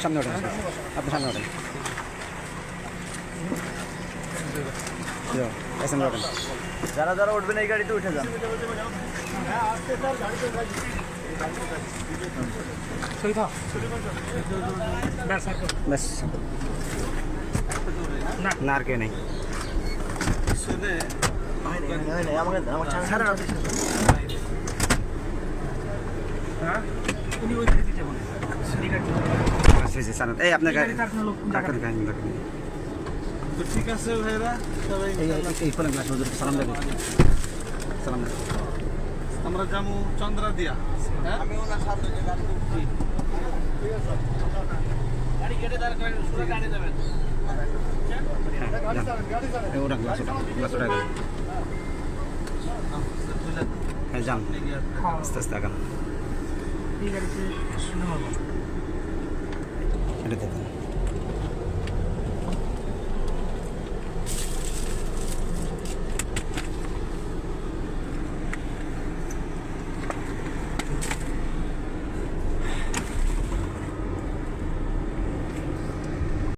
সামনে ওঠেন, আপনি সামনে ওঠেন, ওঠেন। যারা যারা উঠবেন এই গাড়িতে উঠে যান। ব্যাস, না আর কেউ নেই। এই আপনার ঠিক আছে ভাইরা, সালাম দেবেন, সালাম দেবেন। আমরা যাবো চন্দ্রা দিয়া। আমি ওনার সাথে গাড়ি কেটে দাঁড় করেন, সোজা গাড়ি যাবেন। ওটা গ্লাস ওটা হ্যাঁ যান, আস্তে আস্তে আগান। এটা দেখুন।